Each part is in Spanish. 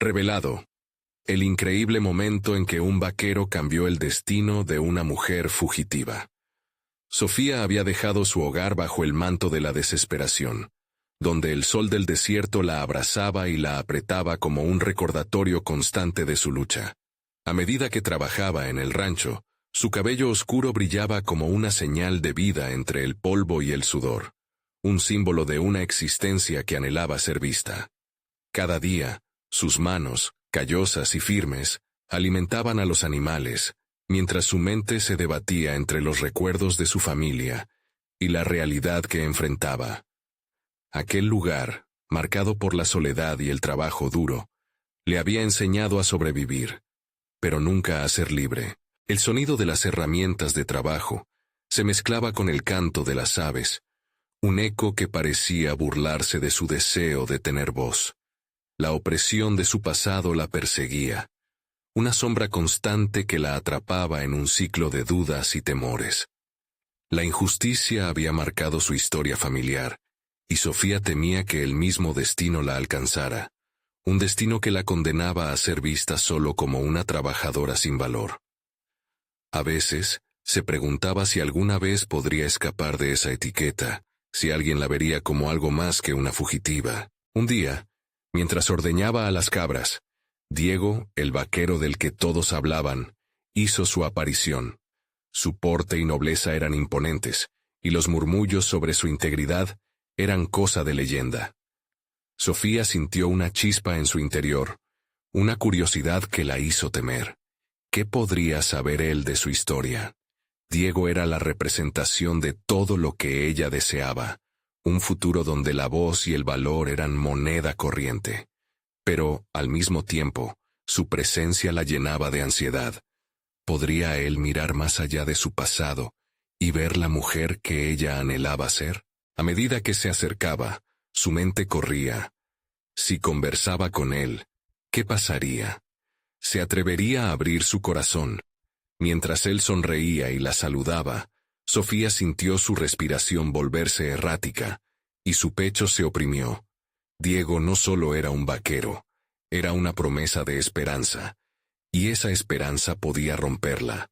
Revelado. El increíble momento en que un vaquero cambió el destino de una mujer fugitiva. Sofía había dejado su hogar bajo el manto de la desesperación, donde el sol del desierto la abrazaba y la apretaba como un recordatorio constante de su lucha. A medida que trabajaba en el rancho, su cabello oscuro brillaba como una señal de vida entre el polvo y el sudor, un símbolo de una existencia que anhelaba ser vista. Cada día, sus manos, callosas y firmes, alimentaban a los animales, mientras su mente se debatía entre los recuerdos de su familia y la realidad que enfrentaba. Aquel lugar, marcado por la soledad y el trabajo duro, le había enseñado a sobrevivir, pero nunca a ser libre. El sonido de las herramientas de trabajo se mezclaba con el canto de las aves, un eco que parecía burlarse de su deseo de tener voz. La opresión de su pasado la perseguía, una sombra constante que la atrapaba en un ciclo de dudas y temores. La injusticia había marcado su historia familiar, y Sofía temía que el mismo destino la alcanzara, un destino que la condenaba a ser vista solo como una trabajadora sin valor. A veces, se preguntaba si alguna vez podría escapar de esa etiqueta, si alguien la vería como algo más que una fugitiva. Un día, mientras ordeñaba a las cabras, Diego, el vaquero del que todos hablaban, hizo su aparición. Su porte y nobleza eran imponentes, y los murmullos sobre su integridad eran cosa de leyenda. Sofía sintió una chispa en su interior, una curiosidad que la hizo temer. ¿Qué podría saber él de su historia? Diego era la representación de todo lo que ella deseaba, un futuro donde la voz y el valor eran moneda corriente. Pero, al mismo tiempo, su presencia la llenaba de ansiedad. ¿Podría él mirar más allá de su pasado y ver la mujer que ella anhelaba ser? A medida que se acercaba, su mente corría. Si conversaba con él, ¿qué pasaría? ¿Se atrevería a abrir su corazón? Mientras él sonreía y la saludaba, Sofía sintió su respiración volverse errática, y su pecho se oprimió. Diego no solo era un vaquero, era una promesa de esperanza, y esa esperanza podía romperla.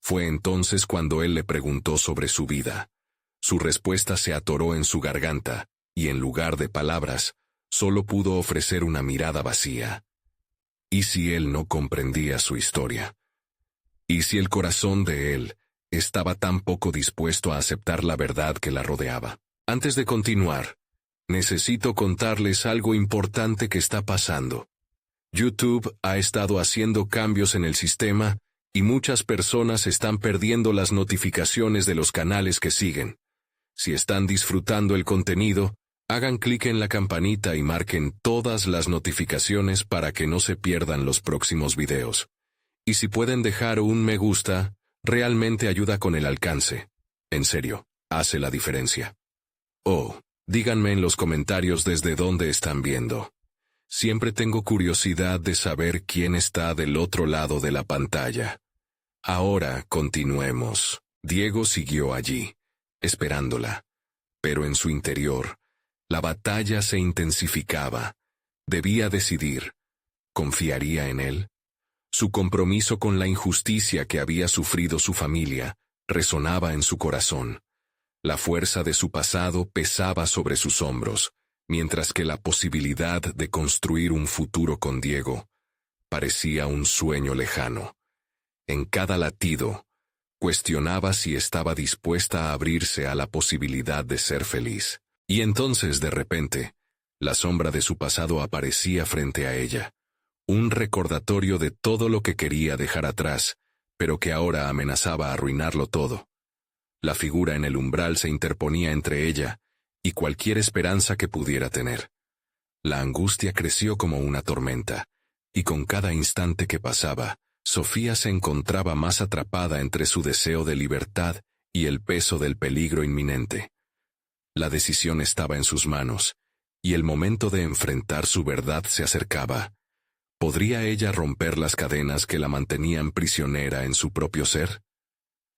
Fue entonces cuando él le preguntó sobre su vida. Su respuesta se atoró en su garganta, y en lugar de palabras, solo pudo ofrecer una mirada vacía. ¿Y si él no comprendía su historia? ¿Y si el corazón de él estaba tan poco dispuesto a aceptar la verdad que la rodeaba? Antes de continuar, necesito contarles algo importante que está pasando. YouTube ha estado haciendo cambios en el sistema y muchas personas están perdiendo las notificaciones de los canales que siguen. Si están disfrutando el contenido, hagan clic en la campanita y marquen todas las notificaciones para que no se pierdan los próximos videos. Y si pueden dejar un me gusta, realmente ayuda con el alcance. En serio, hace la diferencia. Oh, díganme en los comentarios desde dónde están viendo. Siempre tengo curiosidad de saber quién está del otro lado de la pantalla. Ahora continuemos. Diego siguió allí, esperándola. Pero en su interior, la batalla se intensificaba. Debía decidir. ¿Confiaría en él? Su compromiso con la injusticia que había sufrido su familia resonaba en su corazón. La fuerza de su pasado pesaba sobre sus hombros, mientras que la posibilidad de construir un futuro con Diego parecía un sueño lejano. En cada latido, cuestionaba si estaba dispuesta a abrirse a la posibilidad de ser feliz. Y entonces, de repente, la sombra de su pasado aparecía frente a ella. Un recordatorio de todo lo que quería dejar atrás, pero que ahora amenazaba arruinarlo todo. La figura en el umbral se interponía entre ella y cualquier esperanza que pudiera tener. La angustia creció como una tormenta, y con cada instante que pasaba, Sofía se encontraba más atrapada entre su deseo de libertad y el peso del peligro inminente. La decisión estaba en sus manos, y el momento de enfrentar su verdad se acercaba. ¿Podría ella romper las cadenas que la mantenían prisionera en su propio ser?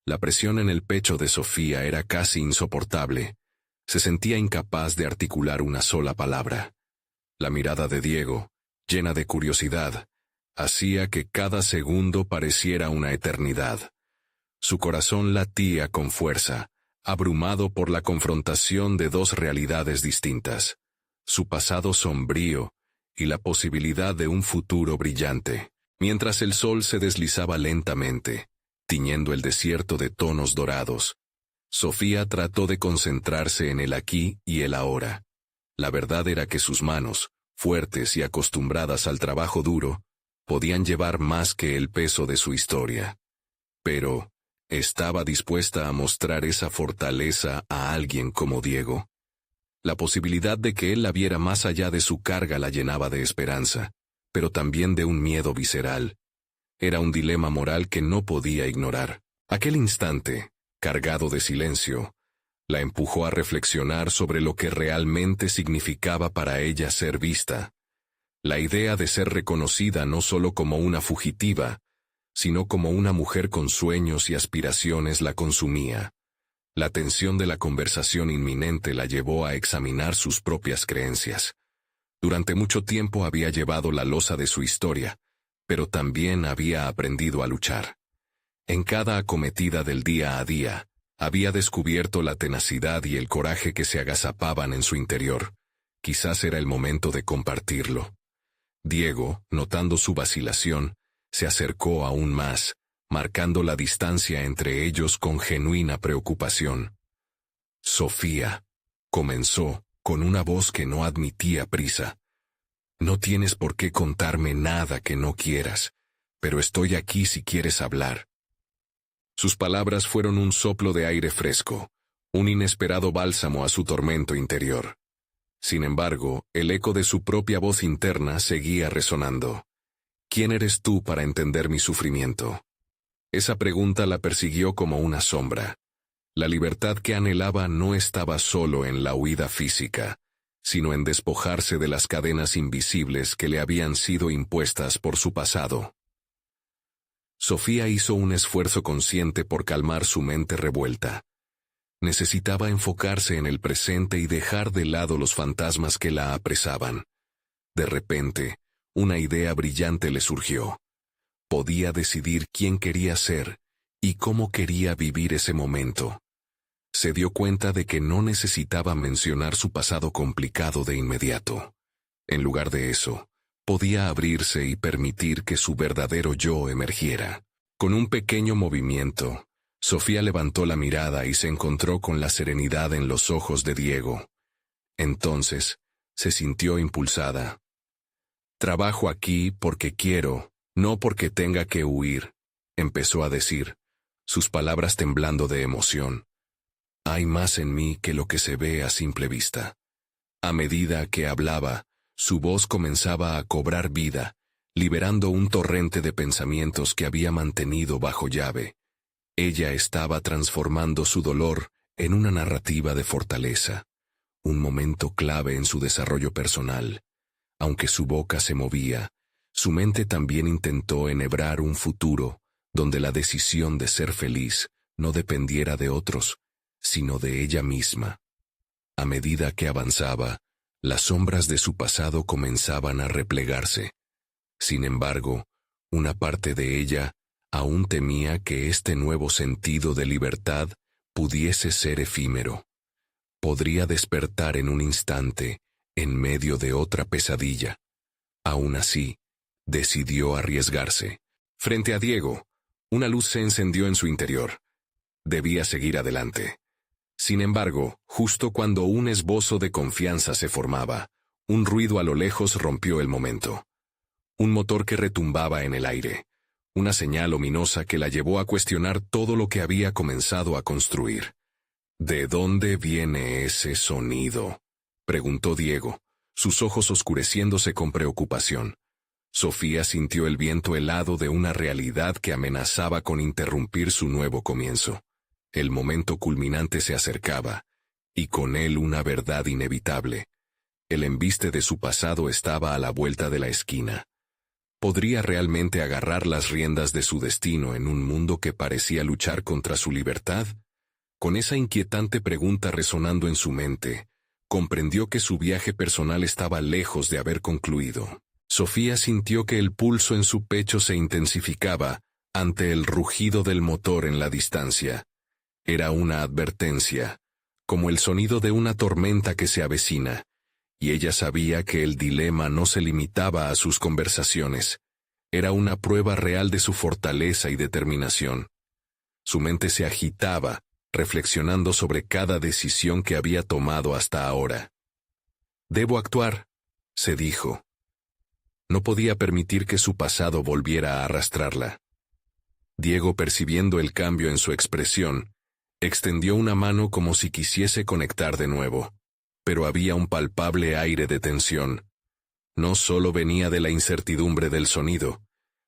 La presión en el pecho de Sofía era casi insoportable. Se sentía incapaz de articular una sola palabra. La mirada de Diego, llena de curiosidad, hacía que cada segundo pareciera una eternidad. Su corazón latía con fuerza, abrumado por la confrontación de dos realidades distintas, su pasado sombrío y la posibilidad de un futuro brillante. Mientras el sol se deslizaba lentamente, tiñendo el desierto de tonos dorados, Sofía trató de concentrarse en el aquí y el ahora. La verdad era que sus manos, fuertes y acostumbradas al trabajo duro, podían llevar más que el peso de su historia. Pero, ¿estaba dispuesta a mostrar esa fortaleza a alguien como Diego? La posibilidad de que él la viera más allá de su carga la llenaba de esperanza, pero también de un miedo visceral. Era un dilema moral que no podía ignorar. Aquel instante, cargado de silencio, la empujó a reflexionar sobre lo que realmente significaba para ella ser vista. La idea de ser reconocida no solo como una fugitiva, sino como una mujer con sueños y aspiraciones la consumía. La tensión de la conversación inminente la llevó a examinar sus propias creencias. Durante mucho tiempo había llevado la losa de su historia, pero también había aprendido a luchar. En cada acometida del día a día, había descubierto la tenacidad y el coraje que se agazapaban en su interior. Quizás era el momento de compartirlo. Diego, notando su vacilación, se acercó aún más, marcando la distancia entre ellos con genuina preocupación. «Sofía», comenzó, con una voz que no admitía prisa. «No tienes por qué contarme nada que no quieras, pero estoy aquí si quieres hablar». Sus palabras fueron un soplo de aire fresco, un inesperado bálsamo a su tormento interior. Sin embargo, el eco de su propia voz interna seguía resonando. «¿Quién eres tú para entender mi sufrimiento?». Esa pregunta la persiguió como una sombra. La libertad que anhelaba no estaba solo en la huida física, sino en despojarse de las cadenas invisibles que le habían sido impuestas por su pasado. Sofía hizo un esfuerzo consciente por calmar su mente revuelta. Necesitaba enfocarse en el presente y dejar de lado los fantasmas que la apresaban. De repente, una idea brillante le surgió. Podía decidir quién quería ser y cómo quería vivir ese momento. Se dio cuenta de que no necesitaba mencionar su pasado complicado de inmediato. En lugar de eso, podía abrirse y permitir que su verdadero yo emergiera. Con un pequeño movimiento, Sofía levantó la mirada y se encontró con la serenidad en los ojos de Diego. Entonces, se sintió impulsada. «Trabajo aquí porque quiero, no porque tenga que huir», empezó a decir, sus palabras temblando de emoción. «Hay más en mí que lo que se ve a simple vista». A medida que hablaba, su voz comenzaba a cobrar vida, liberando un torrente de pensamientos que había mantenido bajo llave. Ella estaba transformando su dolor en una narrativa de fortaleza, un momento clave en su desarrollo personal. Aunque su boca se movía, su mente también intentó enhebrar un futuro donde la decisión de ser feliz no dependiera de otros, sino de ella misma. A medida que avanzaba, las sombras de su pasado comenzaban a replegarse. Sin embargo, una parte de ella aún temía que este nuevo sentido de libertad pudiese ser efímero. Podría despertar en un instante, en medio de otra pesadilla. Aún así, decidió arriesgarse. Frente a Diego, una luz se encendió en su interior. Debía seguir adelante. Sin embargo, justo cuando un esbozo de confianza se formaba, un ruido a lo lejos rompió el momento. Un motor que retumbaba en el aire. Una señal ominosa que la llevó a cuestionar todo lo que había comenzado a construir. «¿De dónde viene ese sonido?», preguntó Diego, sus ojos oscureciéndose con preocupación. Sofía sintió el viento helado de una realidad que amenazaba con interrumpir su nuevo comienzo. El momento culminante se acercaba, y con él una verdad inevitable. El embiste de su pasado estaba a la vuelta de la esquina. ¿Podría realmente agarrar las riendas de su destino en un mundo que parecía luchar contra su libertad? Con esa inquietante pregunta resonando en su mente, comprendió que su viaje personal estaba lejos de haber concluido. Sofía sintió que el pulso en su pecho se intensificaba ante el rugido del motor en la distancia. Era una advertencia, como el sonido de una tormenta que se avecina, y ella sabía que el dilema no se limitaba a sus conversaciones. Era una prueba real de su fortaleza y determinación. Su mente se agitaba, reflexionando sobre cada decisión que había tomado hasta ahora. «Debo actuar», se dijo. No podía permitir que su pasado volviera a arrastrarla. Diego, percibiendo el cambio en su expresión, extendió una mano como si quisiese conectar de nuevo, pero había un palpable aire de tensión. No solo venía de la incertidumbre del sonido,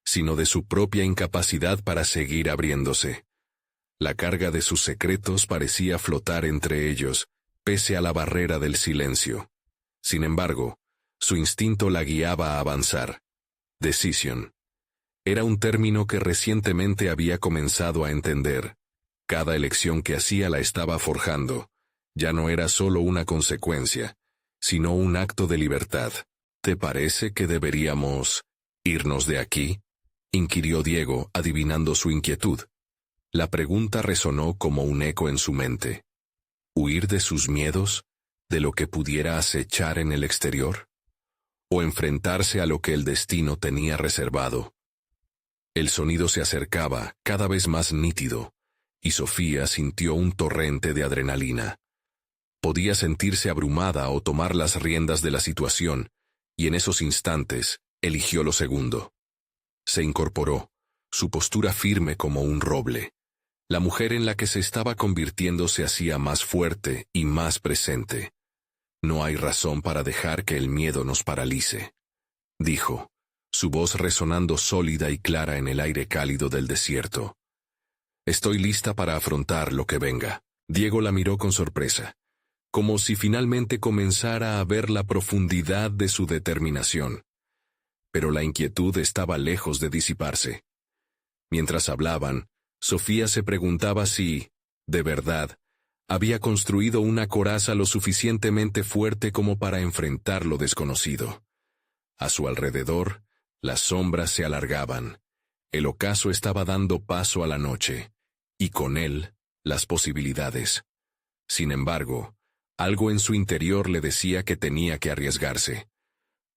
sino de su propia incapacidad para seguir abriéndose. La carga de sus secretos parecía flotar entre ellos, pese a la barrera del silencio. Sin embargo, su instinto la guiaba a avanzar. Decisión. Era un término que recientemente había comenzado a entender. Cada elección que hacía la estaba forjando. Ya no era solo una consecuencia, sino un acto de libertad. «¿Te parece que deberíamos irnos de aquí?», inquirió Diego, adivinando su inquietud. La pregunta resonó como un eco en su mente. ¿Huir de sus miedos, de lo que pudiera acechar en el exterior? ¿O enfrentarse a lo que el destino tenía reservado? El sonido se acercaba, cada vez más nítido, y Sofía sintió un torrente de adrenalina. Podía sentirse abrumada o tomar las riendas de la situación, y en esos instantes eligió lo segundo. Se incorporó, su postura firme como un roble. La mujer en la que se estaba convirtiendo se hacía más fuerte y más presente. «No hay razón para dejar que el miedo nos paralice», dijo, su voz resonando sólida y clara en el aire cálido del desierto. «Estoy lista para afrontar lo que venga». Diego la miró con sorpresa, como si finalmente comenzara a ver la profundidad de su determinación. Pero la inquietud estaba lejos de disiparse. Mientras hablaban, Sofía se preguntaba si, de verdad, había construido una coraza lo suficientemente fuerte como para enfrentar lo desconocido. A su alrededor, las sombras se alargaban. El ocaso estaba dando paso a la noche, y con él, las posibilidades. Sin embargo, algo en su interior le decía que tenía que arriesgarse.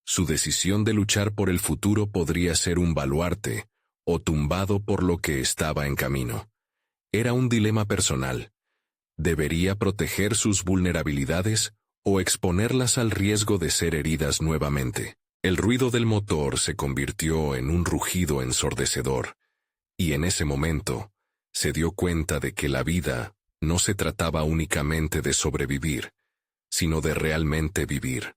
Su decisión de luchar por el futuro podría ser un baluarte, o tumbado por lo que estaba en camino. Era un dilema personal. ¿Debería proteger sus vulnerabilidades o exponerlas al riesgo de ser heridas nuevamente? El ruido del motor se convirtió en un rugido ensordecedor, y en ese momento se dio cuenta de que la vida no se trataba únicamente de sobrevivir, sino de realmente vivir.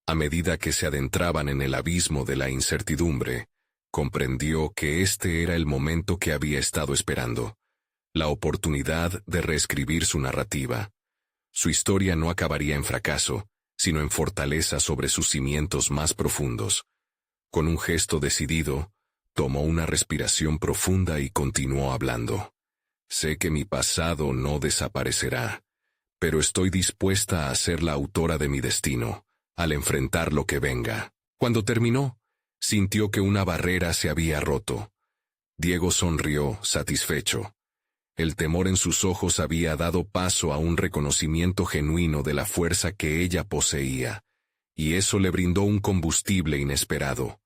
A medida que se adentraban en el abismo de la incertidumbre, comprendió que este era el momento que había estado esperando, la oportunidad de reescribir su narrativa. Su historia no acabaría en fracaso, sino en fortaleza sobre sus cimientos más profundos. Con un gesto decidido, tomó una respiración profunda y continuó hablando. «Sé que mi pasado no desaparecerá, pero estoy dispuesta a ser la autora de mi destino, al enfrentar lo que venga». Cuando terminó, sintió que una barrera se había roto. Diego sonrió, satisfecho. El temor en sus ojos había dado paso a un reconocimiento genuino de la fuerza que ella poseía, y eso le brindó un combustible inesperado.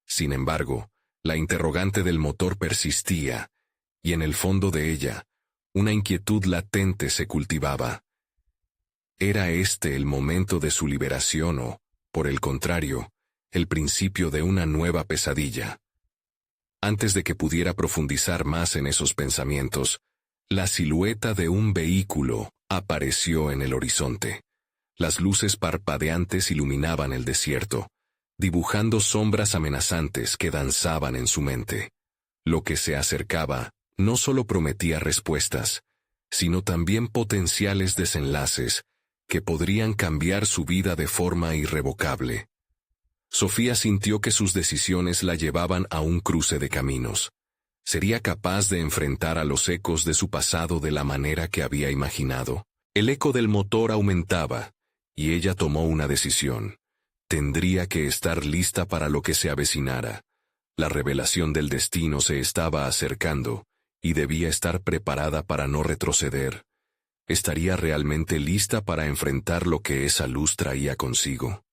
Sin embargo, la interrogante del motor persistía, y en el fondo de ella, una inquietud latente se cultivaba. ¿Era este el momento de su liberación o, por el contrario, el principio de una nueva pesadilla? Antes de que pudiera profundizar más en esos pensamientos, la silueta de un vehículo apareció en el horizonte. Las luces parpadeantes iluminaban el desierto, dibujando sombras amenazantes que danzaban en su mente. Lo que se acercaba no solo prometía respuestas, sino también potenciales desenlaces que podrían cambiar su vida de forma irrevocable. Sofía sintió que sus decisiones la llevaban a un cruce de caminos. ¿Sería capaz de enfrentar a los ecos de su pasado de la manera que había imaginado? El eco del motor aumentaba, y ella tomó una decisión. Tendría que estar lista para lo que se avecinara. La revelación del destino se estaba acercando, y debía estar preparada para no retroceder. ¿Estaría realmente lista para enfrentar lo que esa luz traía consigo?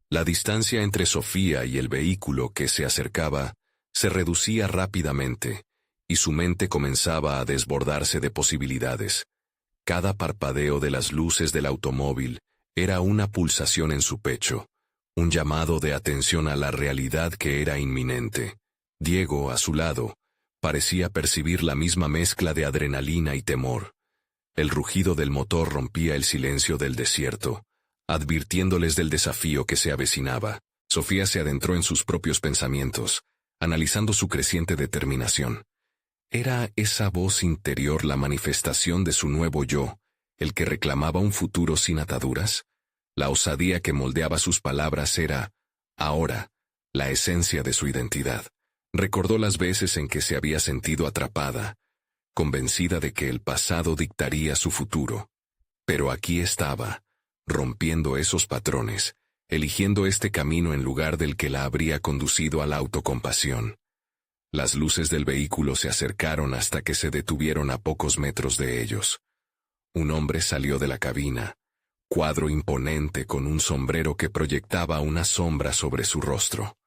La distancia entre Sofía y el vehículo que se acercaba se reducía rápidamente, y su mente comenzaba a desbordarse de posibilidades. Cada parpadeo de las luces del automóvil era una pulsación en su pecho, un llamado de atención a la realidad que era inminente. Diego, a su lado, parecía percibir la misma mezcla de adrenalina y temor. El rugido del motor rompía el silencio del desierto, advirtiéndoles del desafío que se avecinaba. Sofía se adentró en sus propios pensamientos, analizando su creciente determinación. ¿Era esa voz interior la manifestación de su nuevo yo, el que reclamaba un futuro sin ataduras? La osadía que moldeaba sus palabras era, ahora, la esencia de su identidad. Recordó las veces en que se había sentido atrapada, convencida de que el pasado dictaría su futuro. Pero aquí estaba, rompiendo esos patrones, eligiendo este camino en lugar del que la habría conducido a la autocompasión. Las luces del vehículo se acercaron hasta que se detuvieron a pocos metros de ellos. Un hombre salió de la cabina, cuadro imponente con un sombrero que proyectaba una sombra sobre su rostro.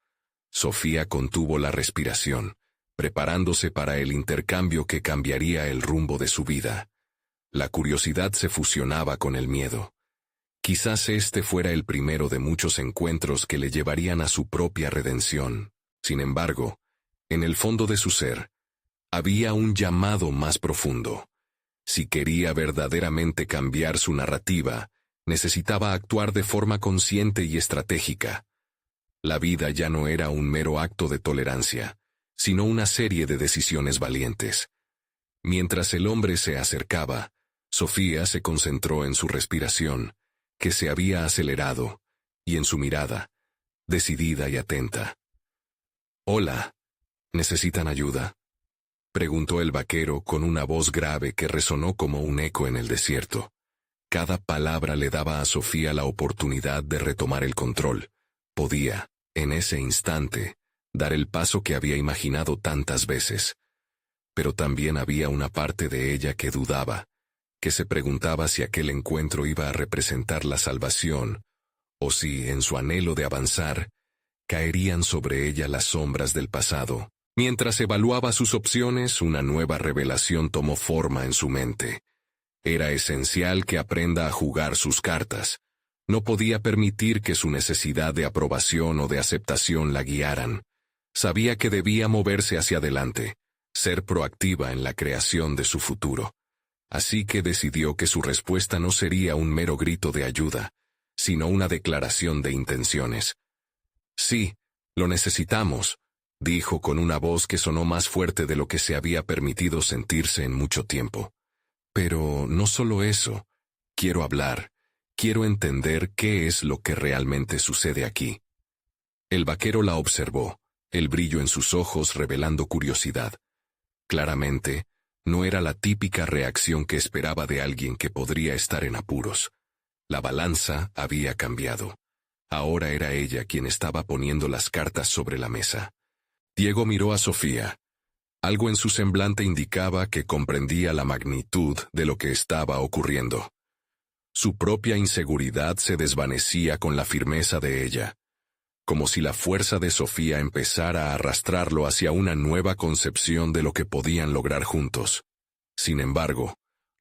Sofía contuvo la respiración, preparándose para el intercambio que cambiaría el rumbo de su vida. La curiosidad se fusionaba con el miedo. Quizás este fuera el primero de muchos encuentros que le llevarían a su propia redención. Sin embargo, en el fondo de su ser, había un llamado más profundo. Si quería verdaderamente cambiar su narrativa, necesitaba actuar de forma consciente y estratégica. La vida ya no era un mero acto de tolerancia, sino una serie de decisiones valientes. Mientras el hombre se acercaba, Sofía se concentró en su respiración, que se había acelerado, y en su mirada, decidida y atenta. «Hola, ¿necesitan ayuda?», preguntó el vaquero con una voz grave que resonó como un eco en el desierto. Cada palabra le daba a Sofía la oportunidad de retomar el control. Podía, en ese instante, dar el paso que había imaginado tantas veces. Pero también había una parte de ella que dudaba, que se preguntaba si aquel encuentro iba a representar la salvación, o si, en su anhelo de avanzar, caerían sobre ella las sombras del pasado. Mientras evaluaba sus opciones, una nueva revelación tomó forma en su mente. Era esencial que aprenda a jugar sus cartas. No podía permitir que su necesidad de aprobación o de aceptación la guiaran. Sabía que debía moverse hacia adelante, ser proactiva en la creación de su futuro. Así que decidió que su respuesta no sería un mero grito de ayuda, sino una declaración de intenciones. «Sí, lo necesitamos», dijo con una voz que sonó más fuerte de lo que se había permitido sentirse en mucho tiempo. «Pero no solo eso, quiero hablar, quiero entender qué es lo que realmente sucede aquí». El vaquero la observó, el brillo en sus ojos revelando curiosidad. Claramente, no era la típica reacción que esperaba de alguien que podría estar en apuros. La balanza había cambiado. Ahora era ella quien estaba poniendo las cartas sobre la mesa. Diego miró a Sofía. Algo en su semblante indicaba que comprendía la magnitud de lo que estaba ocurriendo. Su propia inseguridad se desvanecía con la firmeza de ella, como si la fuerza de Sofía empezara a arrastrarlo hacia una nueva concepción de lo que podían lograr juntos. Sin embargo,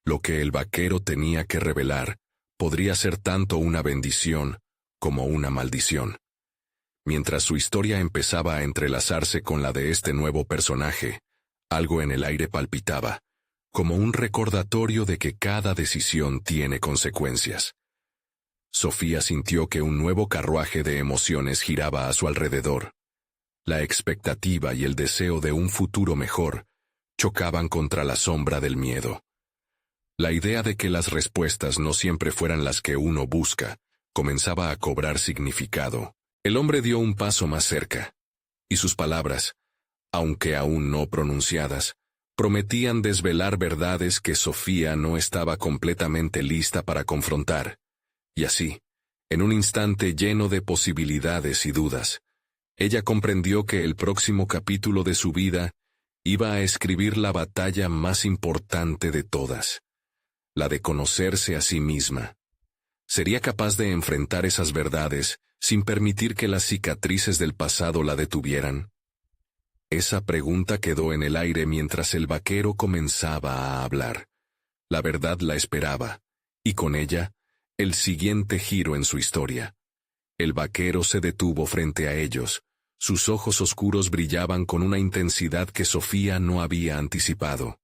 lo que el vaquero tenía que revelar podría ser tanto una bendición como una maldición. Mientras su historia empezaba a entrelazarse con la de este nuevo personaje, algo en el aire palpitaba, como un recordatorio de que cada decisión tiene consecuencias. Sofía sintió que un nuevo carruaje de emociones giraba a su alrededor. La expectativa y el deseo de un futuro mejor chocaban contra la sombra del miedo. La idea de que las respuestas no siempre fueran las que uno busca comenzaba a cobrar significado. El hombre dio un paso más cerca, y sus palabras, aunque aún no pronunciadas, prometían desvelar verdades que Sofía no estaba completamente lista para confrontar. Y así, En un instante lleno de posibilidades y dudas, ella comprendió que el próximo capítulo de su vida iba a escribir la batalla más importante de todas, la de conocerse a sí misma. ¿Sería capaz de enfrentar esas verdades sin permitir que las cicatrices del pasado la detuvieran? Esa pregunta quedó en el aire mientras el vaquero comenzaba a hablar. La verdad la esperaba, y con ella, el siguiente giro en su historia. El vaquero se detuvo frente a ellos. Sus ojos oscuros brillaban con una intensidad que Sofía no había anticipado.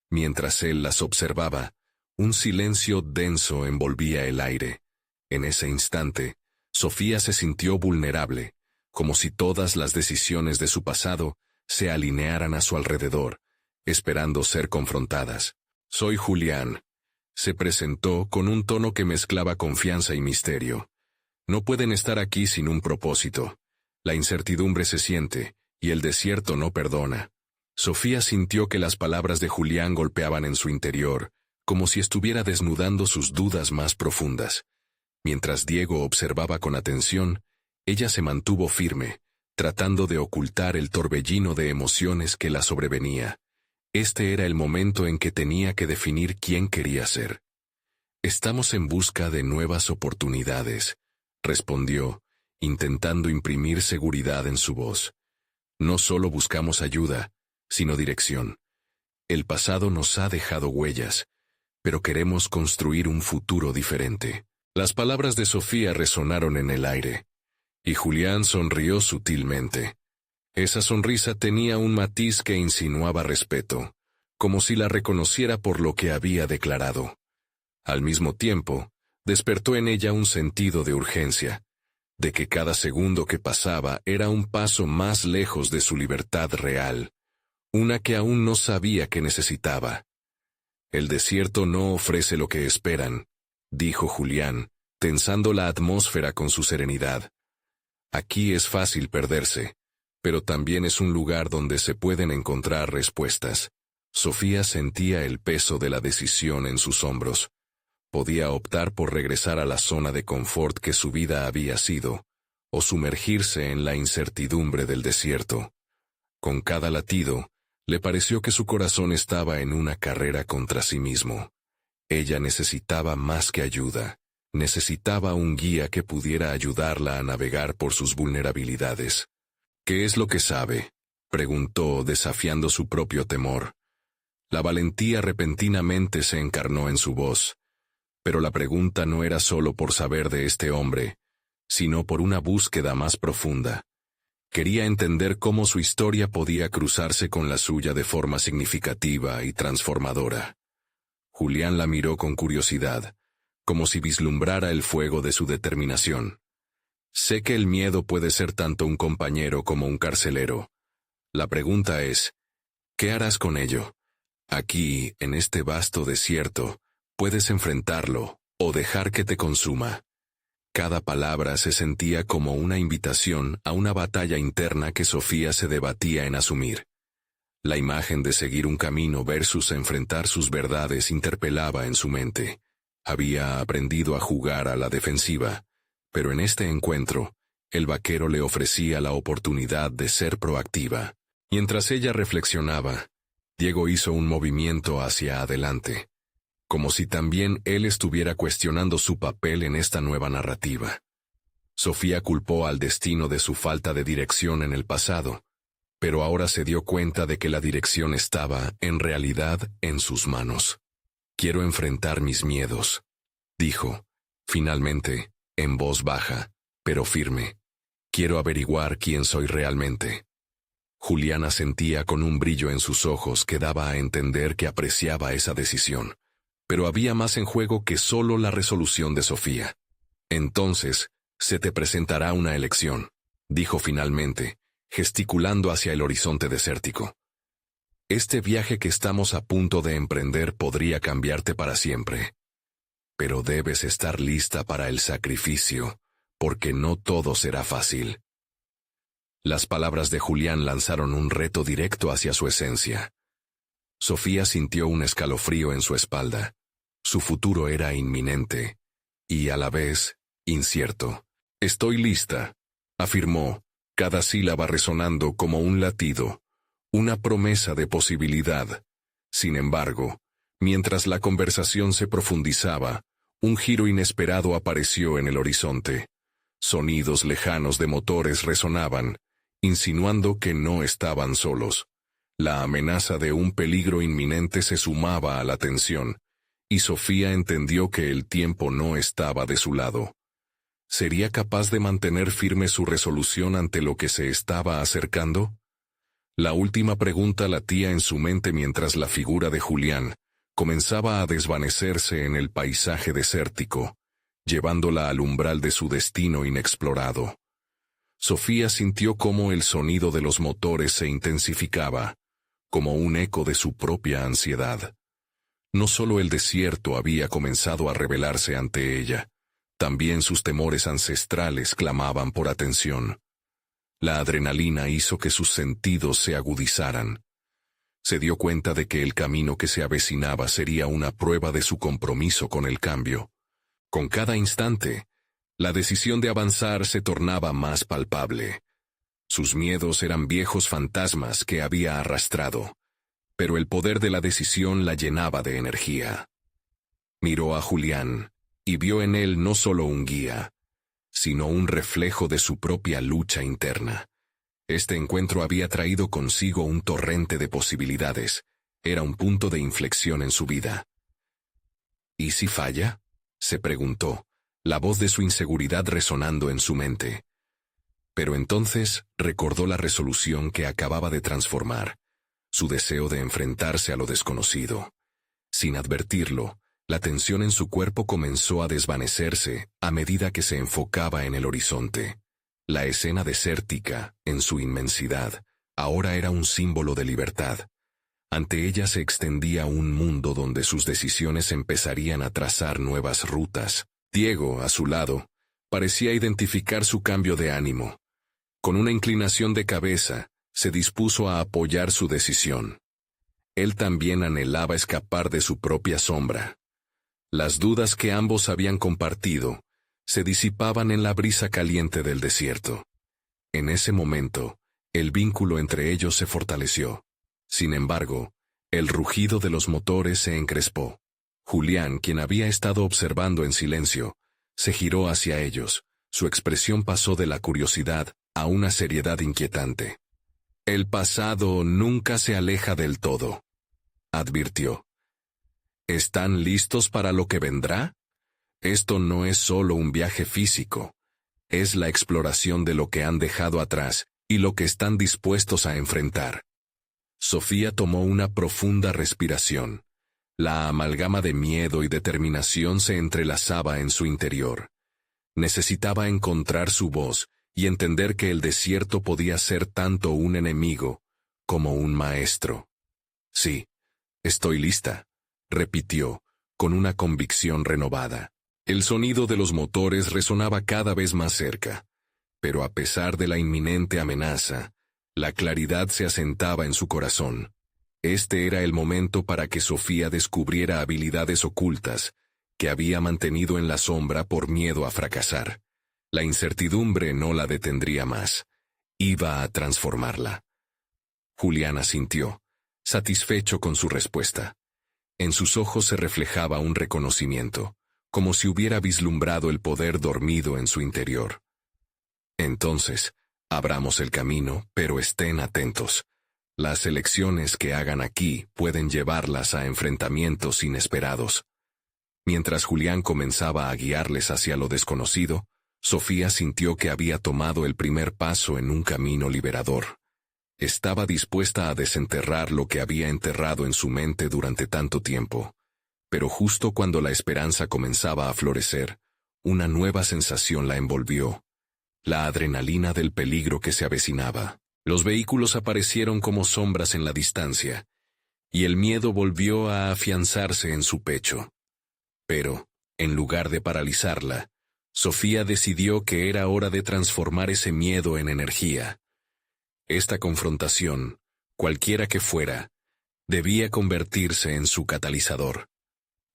Mientras él las observaba, un silencio denso envolvía el aire. En ese instante, Sofía se sintió vulnerable, como si todas las decisiones de su pasado se alinearan a su alrededor, esperando ser confrontadas. «Soy Julián», se presentó con un tono que mezclaba confianza y misterio. «No pueden estar aquí sin un propósito. La incertidumbre se siente, y el desierto no perdona». Sofía sintió que las palabras de Julián golpeaban en su interior, como si estuviera desnudando sus dudas más profundas. Mientras Diego observaba con atención, ella se mantuvo firme, tratando de ocultar el torbellino de emociones que la sobrevenía. Este era el momento en que tenía que definir quién quería ser. «Estamos en busca de nuevas oportunidades», respondió, intentando imprimir seguridad en su voz. «No solo buscamos ayuda, sino dirección. El pasado nos ha dejado huellas, pero queremos construir un futuro diferente». Las palabras de Sofía resonaron en el aire, y Julián sonrió sutilmente. Esa sonrisa tenía un matiz que insinuaba respeto, como si la reconociera por lo que había declarado. Al mismo tiempo, despertó en ella un sentido de urgencia, de que cada segundo que pasaba era un paso más lejos de su libertad real, una que aún no sabía que necesitaba. «El desierto no ofrece lo que esperan», dijo Julián, tensando la atmósfera con su serenidad. «Aquí es fácil perderse, pero también es un lugar donde se pueden encontrar respuestas». Sofía sentía el peso de la decisión en sus hombros. Podía optar por regresar a la zona de confort que su vida había sido, o sumergirse en la incertidumbre del desierto. Con cada latido, le pareció que su corazón estaba en una carrera contra sí mismo. Ella necesitaba más que ayuda. Necesitaba un guía que pudiera ayudarla a navegar por sus vulnerabilidades. «¿Qué es lo que sabe?», preguntó, desafiando su propio temor. La valentía repentinamente se encarnó en su voz. Pero la pregunta no era solo por saber de este hombre, sino por una búsqueda más profunda. Quería entender cómo su historia podía cruzarse con la suya de forma significativa y transformadora. Julián la miró con curiosidad, como si vislumbrara el fuego de su determinación. «Sé que el miedo puede ser tanto un compañero como un carcelero. La pregunta es, ¿qué harás con ello? Aquí, en este vasto desierto, puedes enfrentarlo o dejar que te consuma». Cada palabra se sentía como una invitación a una batalla interna que Sofía se debatía en asumir. La imagen de seguir un camino versus enfrentar sus verdades interpelaba en su mente. Había aprendido a jugar a la defensiva, pero en este encuentro, el vaquero le ofrecía la oportunidad de ser proactiva. Mientras ella reflexionaba, Diego hizo un movimiento hacia adelante, como si también él estuviera cuestionando su papel en esta nueva narrativa. Sofía culpó al destino de su falta de dirección en el pasado, pero ahora se dio cuenta de que la dirección estaba, en realidad, en sus manos. «Quiero enfrentar mis miedos», dijo, finalmente, en voz baja, pero firme. «Quiero averiguar quién soy realmente». Juliana sentía con un brillo en sus ojos que daba a entender que apreciaba esa decisión. Pero había más en juego que solo la resolución de Sofía. «Entonces, se te presentará una elección», dijo finalmente, gesticulando hacia el horizonte desértico. «Este viaje que estamos a punto de emprender podría cambiarte para siempre. Pero debes estar lista para el sacrificio, porque no todo será fácil». Las palabras de Julián lanzaron un reto directo hacia su esencia. Sofía sintió un escalofrío en su espalda. Su futuro era inminente, y a la vez, incierto. Estoy lista, afirmó, cada sílaba resonando como un latido, una promesa de posibilidad. Sin embargo, mientras la conversación se profundizaba, un giro inesperado apareció en el horizonte. Sonidos lejanos de motores resonaban, insinuando que no estaban solos. La amenaza de un peligro inminente se sumaba a la tensión, y Sofía entendió que el tiempo no estaba de su lado. ¿Sería capaz de mantener firme su resolución ante lo que se estaba acercando? La última pregunta latía en su mente mientras la figura de Julián comenzaba a desvanecerse en el paisaje desértico, llevándola al umbral de su destino inexplorado. Sofía sintió cómo el sonido de los motores se intensificaba, como un eco de su propia ansiedad. No solo el desierto había comenzado a revelarse ante ella, también sus temores ancestrales clamaban por atención. La adrenalina hizo que sus sentidos se agudizaran. Se dio cuenta de que el camino que se avecinaba sería una prueba de su compromiso con el cambio. Con cada instante, la decisión de avanzar se tornaba más palpable. Sus miedos eran viejos fantasmas que había arrastrado, pero el poder de la decisión la llenaba de energía. Miró a Julián, y vio en él no solo un guía, sino un reflejo de su propia lucha interna. Este encuentro había traído consigo un torrente de posibilidades. Era un punto de inflexión en su vida. ¿Y si falla?, se preguntó, la voz de su inseguridad resonando en su mente. Pero entonces recordó la resolución que acababa de transformar, su deseo de enfrentarse a lo desconocido. Sin advertirlo, la tensión en su cuerpo comenzó a desvanecerse a medida que se enfocaba en el horizonte. La escena desértica, en su inmensidad, ahora era un símbolo de libertad. Ante ella se extendía un mundo donde sus decisiones empezarían a trazar nuevas rutas. Diego, a su lado, parecía identificar su cambio de ánimo. Con una inclinación de cabeza, se dispuso a apoyar su decisión. Él también anhelaba escapar de su propia sombra. Las dudas que ambos habían compartido se disipaban en la brisa caliente del desierto. En ese momento, el vínculo entre ellos se fortaleció. Sin embargo, el rugido de los motores se encrespó. Julián, quien había estado observando en silencio, se giró hacia ellos. Su expresión pasó de la curiosidad a una seriedad inquietante. «El pasado nunca se aleja del todo», advirtió. ¿Están listos para lo que vendrá? Esto no es solo un viaje físico. Es la exploración de lo que han dejado atrás y lo que están dispuestos a enfrentar. Sofía tomó una profunda respiración. La amalgama de miedo y determinación se entrelazaba en su interior. Necesitaba encontrar su voz y entender que el desierto podía ser tanto un enemigo como un maestro. «Sí, estoy lista», repitió, con una convicción renovada. El sonido de los motores resonaba cada vez más cerca, pero a pesar de la inminente amenaza, la claridad se asentaba en su corazón. Este era el momento para que Sofía descubriera habilidades ocultas que había mantenido en la sombra por miedo a fracasar. La incertidumbre no la detendría más. Iba a transformarla. Julián asintió, satisfecho con su respuesta. En sus ojos se reflejaba un reconocimiento, como si hubiera vislumbrado el poder dormido en su interior. Entonces, abramos el camino, pero estén atentos. Las elecciones que hagan aquí pueden llevarlas a enfrentamientos inesperados. Mientras Julián comenzaba a guiarles hacia lo desconocido, Sofía sintió que había tomado el primer paso en un camino liberador. Estaba dispuesta a desenterrar lo que había enterrado en su mente durante tanto tiempo. Pero justo cuando la esperanza comenzaba a florecer, una nueva sensación la envolvió. La adrenalina del peligro que se avecinaba. Los vehículos aparecieron como sombras en la distancia, y el miedo volvió a afianzarse en su pecho. Pero, en lugar de paralizarla, Sofía decidió que era hora de transformar ese miedo en energía. Esta confrontación, cualquiera que fuera, debía convertirse en su catalizador.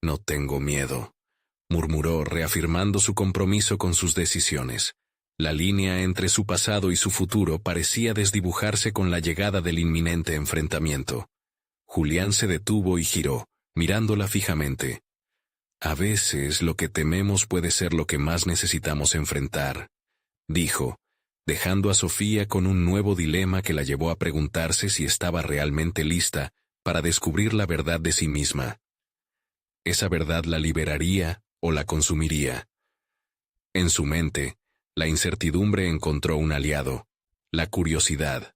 «No tengo miedo», murmuró, reafirmando su compromiso con sus decisiones. La línea entre su pasado y su futuro parecía desdibujarse con la llegada del inminente enfrentamiento. Julián se detuvo y giró, mirándola fijamente. A veces lo que tememos puede ser lo que más necesitamos enfrentar, dijo, dejando a Sofía con un nuevo dilema que la llevó a preguntarse si estaba realmente lista para descubrir la verdad de sí misma. ¿Esa verdad la liberaría o la consumiría? En su mente, la incertidumbre encontró un aliado, la curiosidad.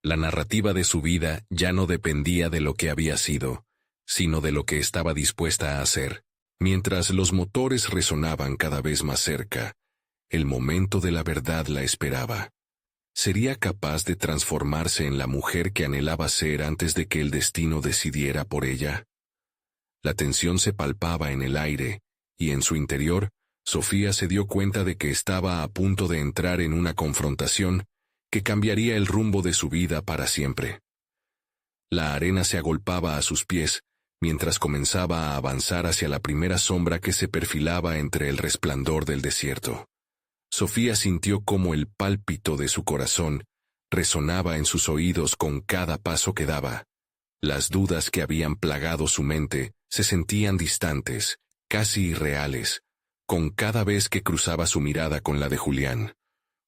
La narrativa de su vida ya no dependía de lo que había sido, sino de lo que estaba dispuesta a hacer. Mientras los motores resonaban cada vez más cerca, el momento de la verdad la esperaba. ¿Sería capaz de transformarse en la mujer que anhelaba ser antes de que el destino decidiera por ella? La tensión se palpaba en el aire, y en su interior, Sofía se dio cuenta de que estaba a punto de entrar en una confrontación que cambiaría el rumbo de su vida para siempre. La arena se agolpaba a sus pies, mientras comenzaba a avanzar hacia la primera sombra que se perfilaba entre el resplandor del desierto. Sofía sintió cómo el pálpito de su corazón resonaba en sus oídos con cada paso que daba. Las dudas que habían plagado su mente se sentían distantes, casi irreales, con cada vez que cruzaba su mirada con la de Julián.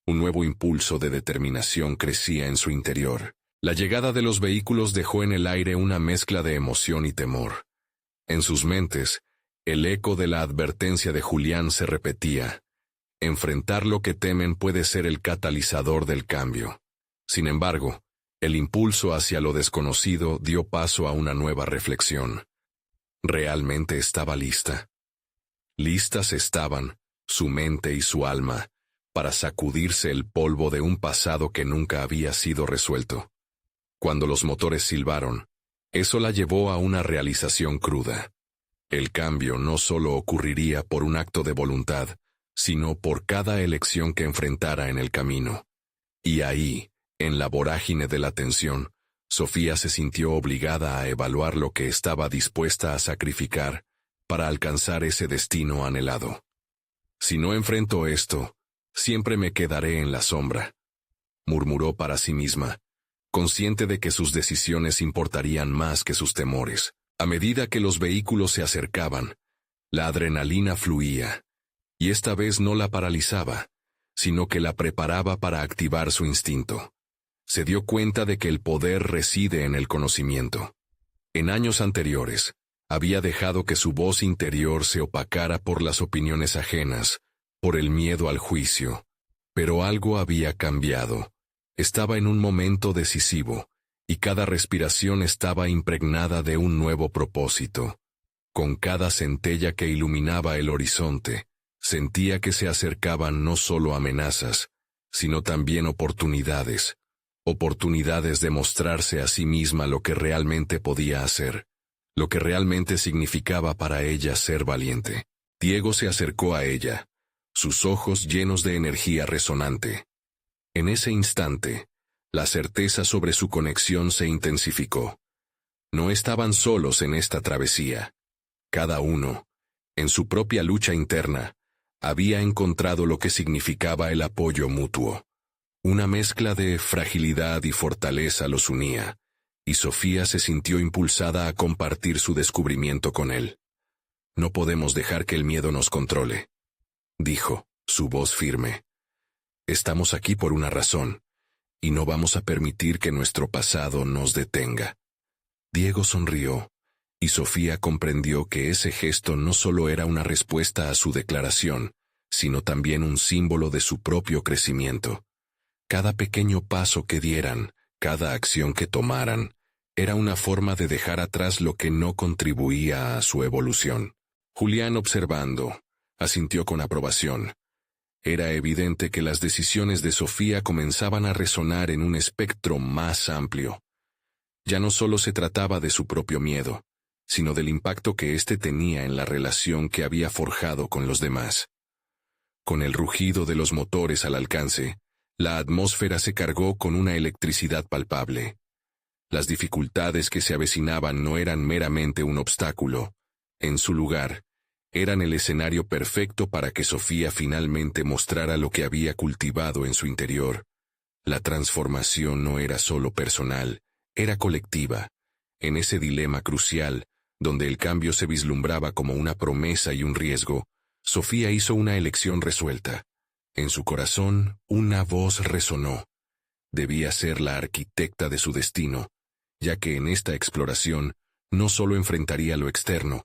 Un nuevo impulso de determinación crecía en su interior. La llegada de los vehículos dejó en el aire una mezcla de emoción y temor. En sus mentes, el eco de la advertencia de Julián se repetía. Enfrentar lo que temen puede ser el catalizador del cambio. Sin embargo, el impulso hacia lo desconocido dio paso a una nueva reflexión. ¿Realmente estaba lista? Listas estaban, su mente y su alma, para sacudirse el polvo de un pasado que nunca había sido resuelto. Cuando los motores silbaron, eso la llevó a una realización cruda. El cambio no solo ocurriría por un acto de voluntad, sino por cada elección que enfrentara en el camino. Y ahí, en la vorágine de la tensión, Sofía se sintió obligada a evaluar lo que estaba dispuesta a sacrificar para alcanzar ese destino anhelado. Si no enfrento esto, siempre me quedaré en la sombra, murmuró para sí misma, consciente de que sus decisiones importarían más que sus temores. A medida que los vehículos se acercaban, la adrenalina fluía, y esta vez no la paralizaba, sino que la preparaba para activar su instinto. Se dio cuenta de que el poder reside en el conocimiento. En años anteriores, había dejado que su voz interior se opacara por las opiniones ajenas, por el miedo al juicio. Pero algo había cambiado. Estaba en un momento decisivo, y cada respiración estaba impregnada de un nuevo propósito. Con cada centella que iluminaba el horizonte, sentía que se acercaban no solo amenazas, sino también oportunidades. Oportunidades de mostrarse a sí misma lo que realmente podía hacer, lo que realmente significaba para ella ser valiente. Diego se acercó a ella, sus ojos llenos de energía resonante. En ese instante, la certeza sobre su conexión se intensificó. No estaban solos en esta travesía. Cada uno, en su propia lucha interna, había encontrado lo que significaba el apoyo mutuo. Una mezcla de fragilidad y fortaleza los unía, y Sofía se sintió impulsada a compartir su descubrimiento con él. No podemos dejar que el miedo nos controle, dijo, su voz firme. Estamos aquí por una razón, y no vamos a permitir que nuestro pasado nos detenga. Diego sonrió, y Sofía comprendió que ese gesto no solo era una respuesta a su declaración, sino también un símbolo de su propio crecimiento. Cada pequeño paso que dieran, cada acción que tomaran, era una forma de dejar atrás lo que no contribuía a su evolución. Julián, observando, asintió con aprobación. Era evidente que las decisiones de Sofía comenzaban a resonar en un espectro más amplio. Ya no solo se trataba de su propio miedo, sino del impacto que éste tenía en la relación que había forjado con los demás. Con el rugido de los motores al alcance, la atmósfera se cargó con una electricidad palpable. Las dificultades que se avecinaban no eran meramente un obstáculo. En su lugar, eran el escenario perfecto para que Sofía finalmente mostrara lo que había cultivado en su interior. La transformación no era solo personal, era colectiva. En ese dilema crucial, donde el cambio se vislumbraba como una promesa y un riesgo, Sofía hizo una elección resuelta. En su corazón, una voz resonó. Debía ser la arquitecta de su destino, ya que en esta exploración no solo enfrentaría lo externo,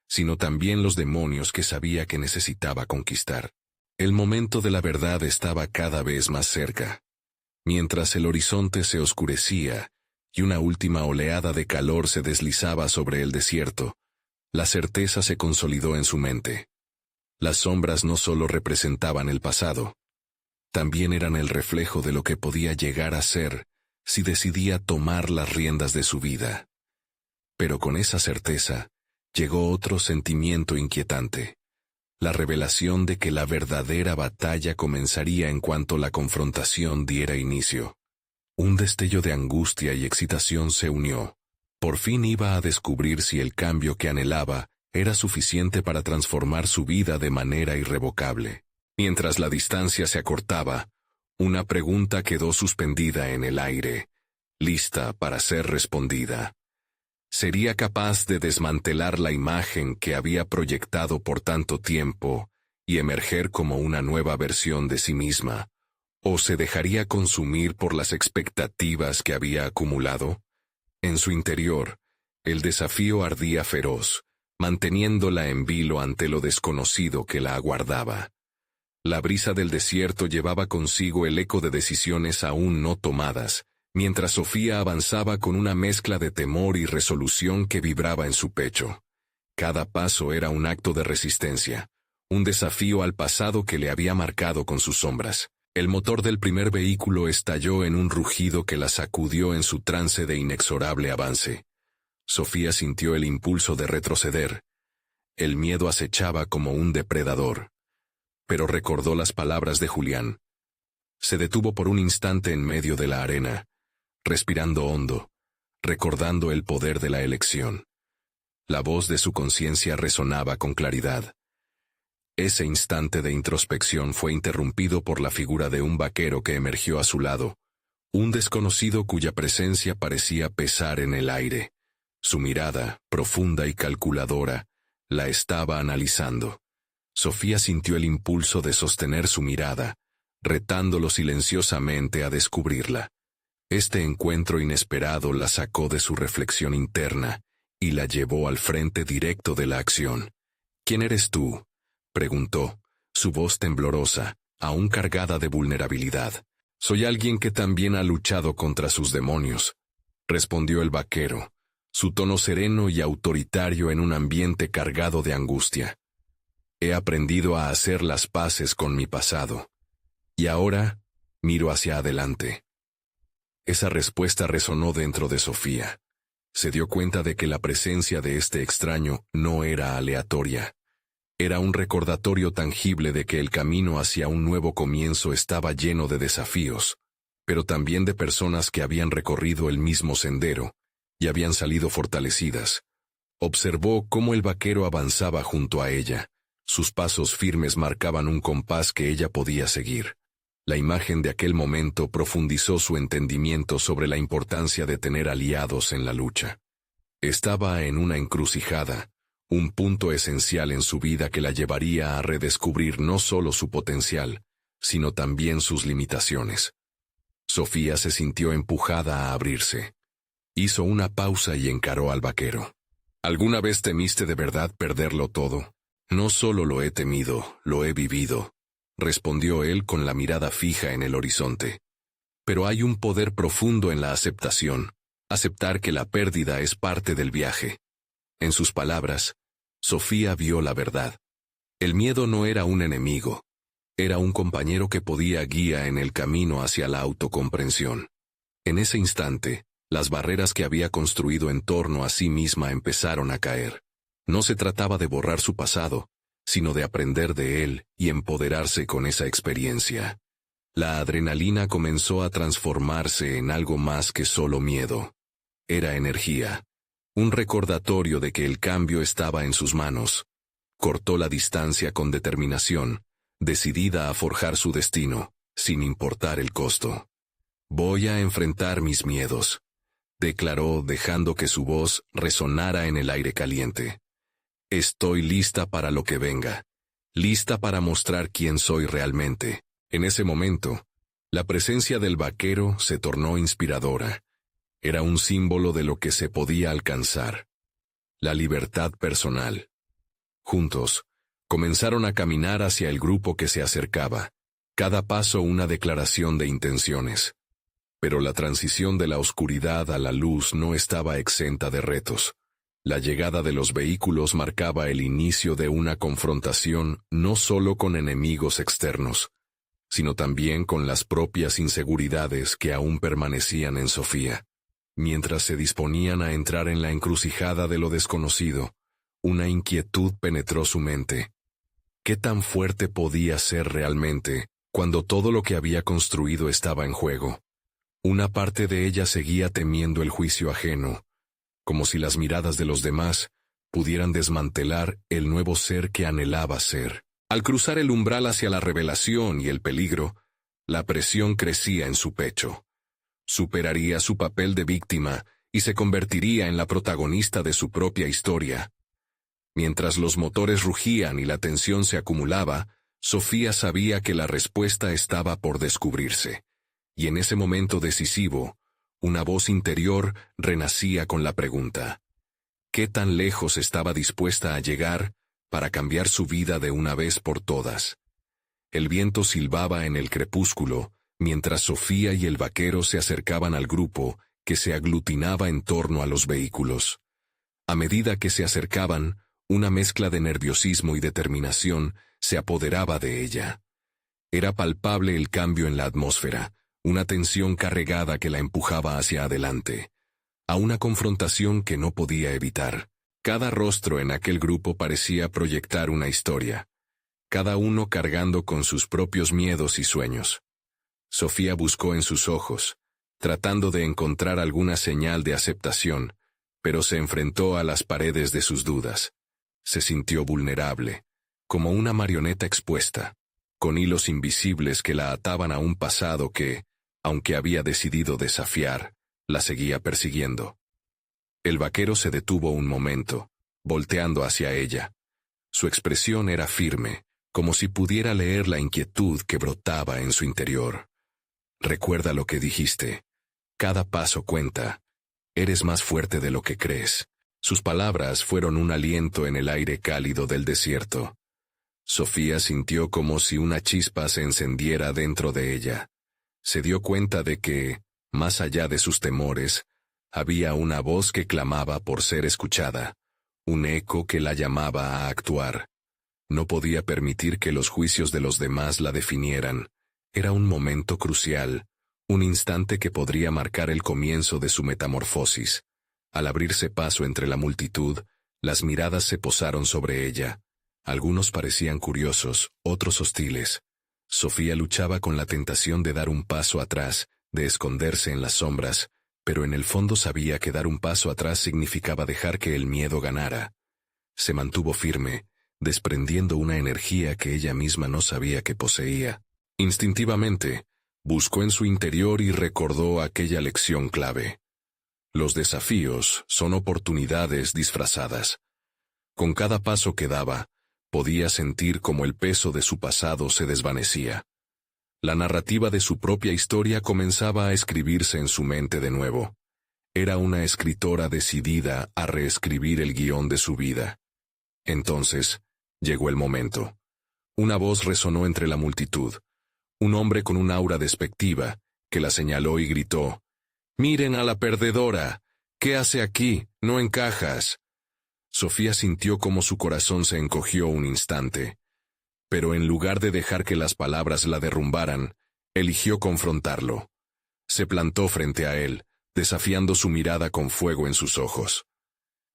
sino también los demonios que sabía que necesitaba conquistar. El momento de la verdad estaba cada vez más cerca. Mientras el horizonte se oscurecía y una última oleada de calor se deslizaba sobre el desierto, la certeza se consolidó en su mente. Las sombras no solo representaban el pasado, también eran el reflejo de lo que podía llegar a ser si decidía tomar las riendas de su vida. Pero con esa certeza, llegó otro sentimiento inquietante. La revelación de que la verdadera batalla comenzaría en cuanto la confrontación diera inicio. Un destello de angustia y excitación se unió. Por fin iba a descubrir si el cambio que anhelaba era suficiente para transformar su vida de manera irrevocable. Mientras la distancia se acortaba, una pregunta quedó suspendida en el aire, lista para ser respondida. ¿Sería capaz de desmantelar la imagen que había proyectado por tanto tiempo y emerger como una nueva versión de sí misma? ¿O se dejaría consumir por las expectativas que había acumulado? En su interior, el desafío ardía feroz, manteniéndola en vilo ante lo desconocido que la aguardaba. La brisa del desierto llevaba consigo el eco de decisiones aún no tomadas, mientras Sofía avanzaba con una mezcla de temor y resolución que vibraba en su pecho. Cada paso era un acto de resistencia, un desafío al pasado que le había marcado con sus sombras. El motor del primer vehículo estalló en un rugido que la sacudió en su trance de inexorable avance. Sofía sintió el impulso de retroceder. El miedo acechaba como un depredador. Pero recordó las palabras de Julián. Se detuvo por un instante en medio de la arena, respirando hondo, recordando el poder de la elección. La voz de su conciencia resonaba con claridad. Ese instante de introspección fue interrumpido por la figura de un vaquero que emergió a su lado, un desconocido cuya presencia parecía pesar en el aire. Su mirada, profunda y calculadora, la estaba analizando. Sofía sintió el impulso de sostener su mirada, retándolo silenciosamente a descubrirla. Este encuentro inesperado la sacó de su reflexión interna y la llevó al frente directo de la acción. ¿Quién eres tú?, preguntó, su voz temblorosa, aún cargada de vulnerabilidad. Soy alguien que también ha luchado contra sus demonios, respondió el vaquero, su tono sereno y autoritario en un ambiente cargado de angustia. He aprendido a hacer las paces con mi pasado. Y ahora, miro hacia adelante. Esa respuesta resonó dentro de Sofía. Se dio cuenta de que la presencia de este extraño no era aleatoria. Era un recordatorio tangible de que el camino hacia un nuevo comienzo estaba lleno de desafíos, pero también de personas que habían recorrido el mismo sendero y habían salido fortalecidas. Observó cómo el vaquero avanzaba junto a ella. Sus pasos firmes marcaban un compás que ella podía seguir. La imagen de aquel momento profundizó su entendimiento sobre la importancia de tener aliados en la lucha. Estaba en una encrucijada, un punto esencial en su vida que la llevaría a redescubrir no solo su potencial, sino también sus limitaciones. Sofía se sintió empujada a abrirse. Hizo una pausa y encaró al vaquero. ¿Alguna vez temiste de verdad perderlo todo? No solo lo he temido, lo he vivido, respondió él con la mirada fija en el horizonte. Pero hay un poder profundo en la aceptación, aceptar que la pérdida es parte del viaje. En sus palabras, Sofía vio la verdad. El miedo no era un enemigo, era un compañero que podía guiar en el camino hacia la autocomprensión. En ese instante, las barreras que había construido en torno a sí misma empezaron a caer. No se trataba de borrar su pasado, sino de aprender de él y empoderarse con esa experiencia. La adrenalina comenzó a transformarse en algo más que solo miedo. Era energía, un recordatorio de que el cambio estaba en sus manos. cortó la distancia con determinación, decidida a forjar su destino, sin importar el costo. «Voy a enfrentar mis miedos», declaró dejando que su voz resonara en el aire caliente. «Estoy lista para lo que venga, lista para mostrar quién soy realmente». En ese momento, la presencia del vaquero se tornó inspiradora. Era un símbolo de lo que se podía alcanzar: la libertad personal. Juntos, comenzaron a caminar hacia el grupo que se acercaba, cada paso una declaración de intenciones. Pero la transición de la oscuridad a la luz no estaba exenta de retos. La llegada de los vehículos marcaba el inicio de una confrontación no solo con enemigos externos, sino también con las propias inseguridades que aún permanecían en Sofía. Mientras se disponían a entrar en la encrucijada de lo desconocido, una inquietud penetró su mente. ¿Qué tan fuerte podía ser realmente cuando todo lo que había construido estaba en juego? Una parte de ella seguía temiendo el juicio ajeno, como si las miradas de los demás pudieran desmantelar el nuevo ser que anhelaba ser. Al cruzar el umbral hacia la revelación y el peligro, la presión crecía en su pecho. Superaría su papel de víctima y se convertiría en la protagonista de su propia historia. Mientras los motores rugían y la tensión se acumulaba, Sofía sabía que la respuesta estaba por descubrirse. Y en ese momento decisivo, una voz interior renacía con la pregunta: ¿qué tan lejos estaba dispuesta a llegar para cambiar su vida de una vez por todas? El viento silbaba en el crepúsculo, mientras Sofía y el vaquero se acercaban al grupo que se aglutinaba en torno a los vehículos. A medida que se acercaban, una mezcla de nerviosismo y determinación se apoderaba de ella. Era palpable el cambio en la atmósfera, una tensión cargada que la empujaba hacia adelante, a una confrontación que no podía evitar. Cada rostro en aquel grupo parecía proyectar una historia, cada uno cargando con sus propios miedos y sueños. Sofía buscó en sus ojos, tratando de encontrar alguna señal de aceptación, pero se enfrentó a las paredes de sus dudas. Se sintió vulnerable, como una marioneta expuesta, con hilos invisibles que la ataban a un pasado que, aunque había decidido desafiar, la seguía persiguiendo. El vaquero se detuvo un momento, volteando hacia ella. Su expresión era firme, como si pudiera leer la inquietud que brotaba en su interior. «Recuerda lo que dijiste. Cada paso cuenta. Eres más fuerte de lo que crees». Sus palabras fueron un aliento en el aire cálido del desierto. Sofía sintió como si una chispa se encendiera dentro de ella. Se dio cuenta de que, más allá de sus temores, había una voz que clamaba por ser escuchada, un eco que la llamaba a actuar. No podía permitir que los juicios de los demás la definieran. Era un momento crucial, un instante que podría marcar el comienzo de su metamorfosis. Al abrirse paso entre la multitud, las miradas se posaron sobre ella. Algunos parecían curiosos, otros hostiles. Sofía luchaba con la tentación de dar un paso atrás, de esconderse en las sombras, pero en el fondo sabía que dar un paso atrás significaba dejar que el miedo ganara. Se mantuvo firme, desprendiendo una energía que ella misma no sabía que poseía. Instintivamente, buscó en su interior y recordó aquella lección clave. Los desafíos son oportunidades disfrazadas. Con cada paso que daba, podía sentir como el peso de su pasado se desvanecía. La narrativa de su propia historia comenzaba a escribirse en su mente de nuevo. Era una escritora decidida a reescribir el guión de su vida. Entonces, llegó el momento. Una voz resonó entre la multitud. Un hombre con un aura despectiva, que la señaló y gritó: «¡Miren a la perdedora! ¿Qué hace aquí? No encajas». Sofía sintió como su corazón se encogió un instante. Pero en lugar de dejar que las palabras la derrumbaran, eligió confrontarlo. Se plantó frente a él, desafiando su mirada con fuego en sus ojos.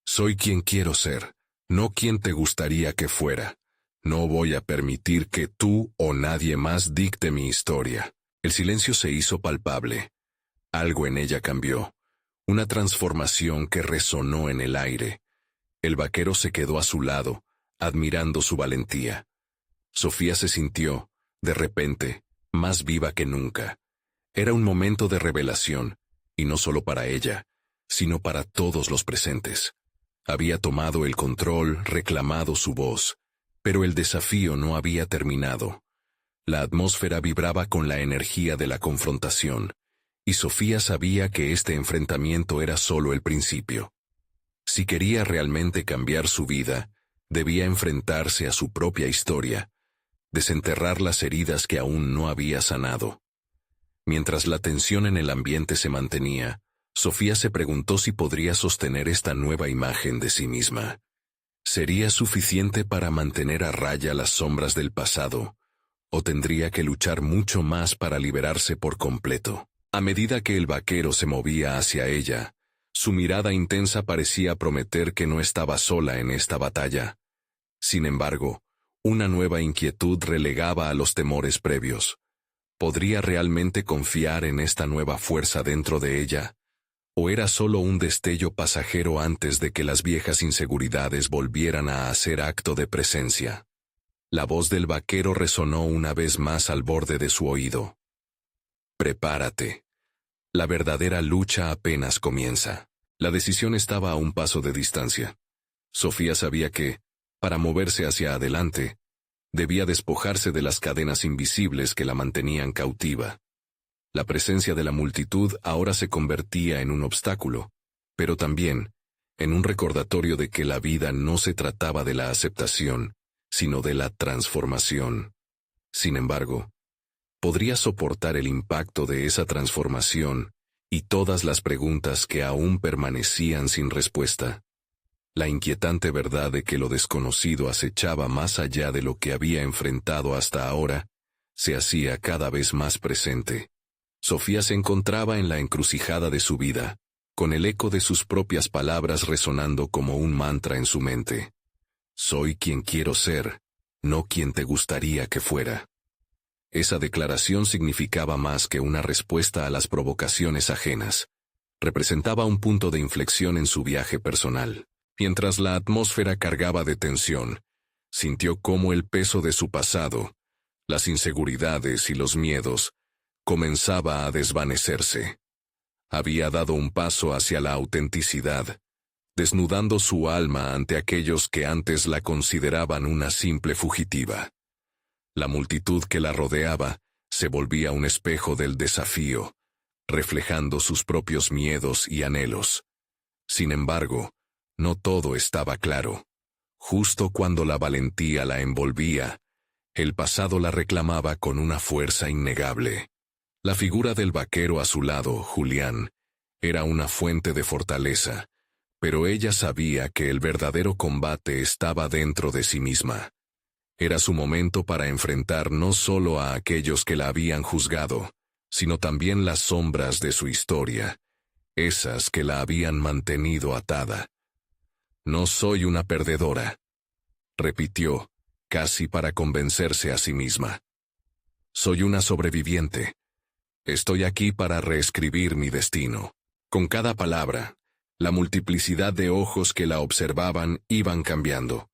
«Soy quien quiero ser, no quien te gustaría que fuera. No voy a permitir que tú o nadie más dicte mi historia». El silencio se hizo palpable. Algo en ella cambió. Una transformación que resonó en el aire. El vaquero se quedó a su lado, admirando su valentía. Sofía se sintió, de repente, más viva que nunca. Era un momento de revelación, y no solo para ella, sino para todos los presentes. Había tomado el control, reclamado su voz, pero el desafío no había terminado. La atmósfera vibraba con la energía de la confrontación, y Sofía sabía que este enfrentamiento era solo el principio. Si quería realmente cambiar su vida, debía enfrentarse a su propia historia, desenterrar las heridas que aún no había sanado. Mientras la tensión en el ambiente se mantenía, Sofía se preguntó si podría sostener esta nueva imagen de sí misma. ¿Sería suficiente para mantener a raya las sombras del pasado, o tendría que luchar mucho más para liberarse por completo? A medida que el vaquero se movía hacia ella, su mirada intensa parecía prometer que no estaba sola en esta batalla. Sin embargo, una nueva inquietud relegaba a los temores previos. ¿Podría realmente confiar en esta nueva fuerza dentro de ella? ¿O era solo un destello pasajero antes de que las viejas inseguridades volvieran a hacer acto de presencia? La voz del vaquero resonó una vez más al borde de su oído. Prepárate. La verdadera lucha apenas comienza. La decisión estaba a un paso de distancia. Sofía sabía que, para moverse hacia adelante, debía despojarse de las cadenas invisibles que la mantenían cautiva. La presencia de la multitud ahora se convertía en un obstáculo, pero también en un recordatorio de que la vida no se trataba de la aceptación, sino de la transformación. Sin embargo, podría soportar el impacto de esa transformación y todas las preguntas que aún permanecían sin respuesta. La inquietante verdad de que lo desconocido acechaba más allá de lo que había enfrentado hasta ahora, se hacía cada vez más presente. Sofía se encontraba en la encrucijada de su vida, con el eco de sus propias palabras resonando como un mantra en su mente. Soy quien quiero ser, no quien te gustaría que fuera. Esa declaración significaba más que una respuesta a las provocaciones ajenas. Representaba un punto de inflexión en su viaje personal. Mientras la atmósfera cargaba de tensión, sintió cómo el peso de su pasado, las inseguridades y los miedos, comenzaba a desvanecerse. Había dado un paso hacia la autenticidad, desnudando su alma ante aquellos que antes la consideraban una simple fugitiva. La multitud que la rodeaba se volvía un espejo del desafío, reflejando sus propios miedos y anhelos. Sin embargo, no todo estaba claro. Justo cuando la valentía la envolvía, el pasado la reclamaba con una fuerza innegable. La figura del vaquero a su lado, Julián, era una fuente de fortaleza, pero ella sabía que el verdadero combate estaba dentro de sí misma. Era su momento para enfrentar no solo a aquellos que la habían juzgado, sino también las sombras de su historia, esas que la habían mantenido atada. No soy una perdedora, repitió, casi para convencerse a sí misma. Soy una sobreviviente. Estoy aquí para reescribir mi destino. Con cada palabra, la multiplicidad de ojos que la observaban iban cambiando.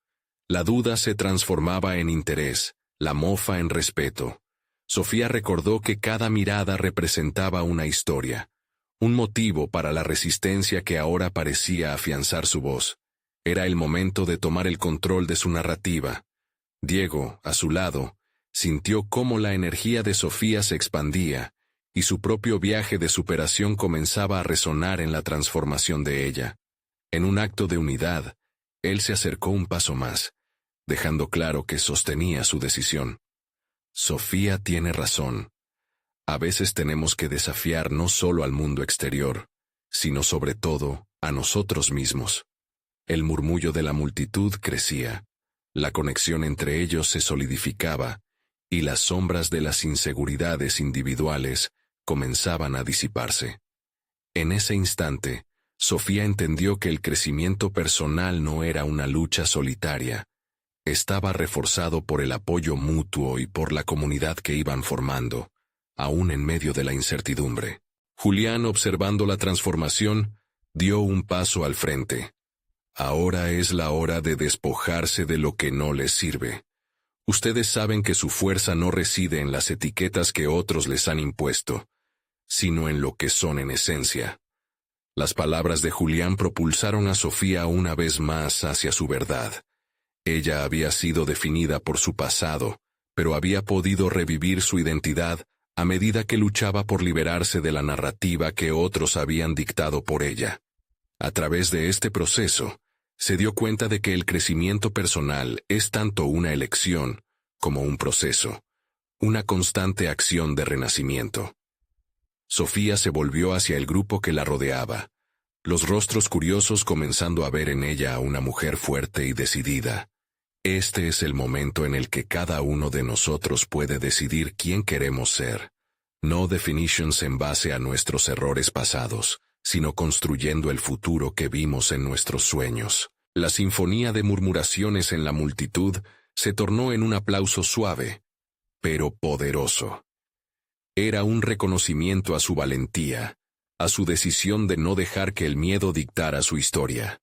La duda se transformaba en interés, la mofa en respeto. Sofía recordó que cada mirada representaba una historia, un motivo para la resistencia que ahora parecía afianzar su voz. Era el momento de tomar el control de su narrativa. Diego, a su lado, sintió cómo la energía de Sofía se expandía, y su propio viaje de superación comenzaba a resonar en la transformación de ella. En un acto de unidad, él se acercó un paso más, dejando claro que sostenía su decisión. Sofía tiene razón. A veces tenemos que desafiar no solo al mundo exterior, sino sobre todo a nosotros mismos. El murmullo de la multitud crecía, la conexión entre ellos se solidificaba, y las sombras de las inseguridades individuales comenzaban a disiparse. En ese instante, Sofía entendió que el crecimiento personal no era una lucha solitaria. Estaba reforzado por el apoyo mutuo y por la comunidad que iban formando, aún en medio de la incertidumbre. Julián, observando la transformación, dio un paso al frente. Ahora es la hora de despojarse de lo que no les sirve. Ustedes saben que su fuerza no reside en las etiquetas que otros les han impuesto, sino en lo que son en esencia. Las palabras de Julián propulsaron a Sofía una vez más hacia su verdad. Ella había sido definida por su pasado, pero había podido revivir su identidad a medida que luchaba por liberarse de la narrativa que otros habían dictado por ella. A través de este proceso, se dio cuenta de que el crecimiento personal es tanto una elección como un proceso, una constante acción de renacimiento. Sofía se volvió hacia el grupo que la rodeaba, los rostros curiosos comenzando a ver en ella a una mujer fuerte y decidida. Este es el momento en el que cada uno de nosotros puede decidir quién queremos ser. No definitions en base a nuestros errores pasados, sino construyendo el futuro que vimos en nuestros sueños. La sinfonía de murmuraciones en la multitud se tornó en un aplauso suave, pero poderoso. Era un reconocimiento a su valentía, a su decisión de no dejar que el miedo dictara su historia.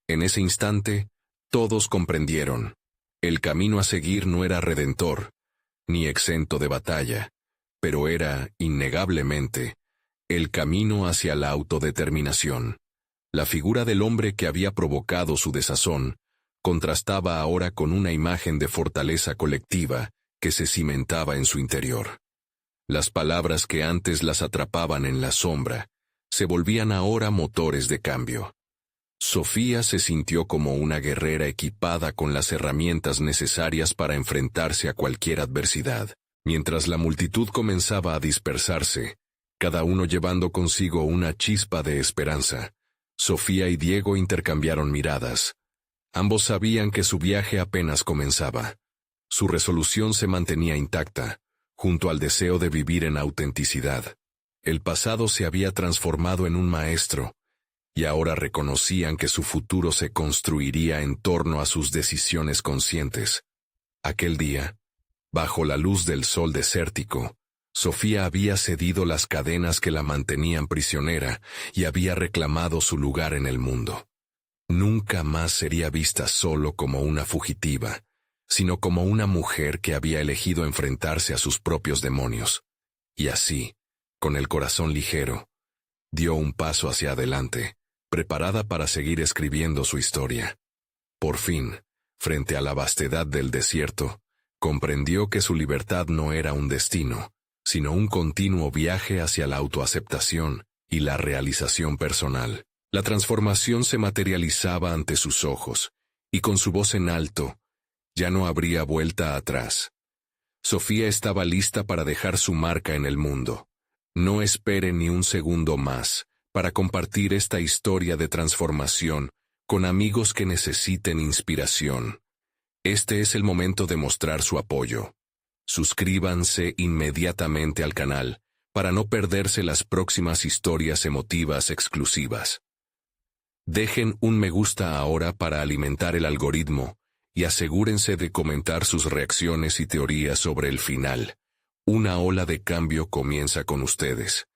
En ese instante, todos comprendieron. El camino a seguir no era redentor, ni exento de batalla, pero era, innegablemente, el camino hacia la autodeterminación. La figura del hombre que había provocado su desazón contrastaba ahora con una imagen de fortaleza colectiva que se cimentaba en su interior. Las palabras que antes las atrapaban en la sombra se volvían ahora motores de cambio. Sofía se sintió como una guerrera equipada con las herramientas necesarias para enfrentarse a cualquier adversidad. Mientras la multitud comenzaba a dispersarse, cada uno llevando consigo una chispa de esperanza, Sofía y Diego intercambiaron miradas. Ambos sabían que su viaje apenas comenzaba. Su resolución se mantenía intacta, junto al deseo de vivir en autenticidad. El pasado se había transformado en un maestro, y ahora reconocían que su futuro se construiría en torno a sus decisiones conscientes. Aquel día, bajo la luz del sol desértico, Sofía había cedido las cadenas que la mantenían prisionera y había reclamado su lugar en el mundo. Nunca más sería vista solo como una fugitiva, sino como una mujer que había elegido enfrentarse a sus propios demonios. Y así, con el corazón ligero, dio un paso hacia adelante, preparada para seguir escribiendo su historia. Por fin, frente a la vastedad del desierto, comprendió que su libertad no era un destino, sino un continuo viaje hacia la autoaceptación y la realización personal. La transformación se materializaba ante sus ojos, y con su voz en alto, ya no habría vuelta atrás. Sofía estaba lista para dejar su marca en el mundo. No espere ni un segundo más para compartir esta historia de transformación con amigos que necesiten inspiración. Este es el momento de mostrar su apoyo. Suscríbanse inmediatamente al canal para no perderse las próximas historias emotivas exclusivas. Dejen un me gusta ahora para alimentar el algoritmo y asegúrense de comentar sus reacciones y teorías sobre el final. Una ola de cambio comienza con ustedes.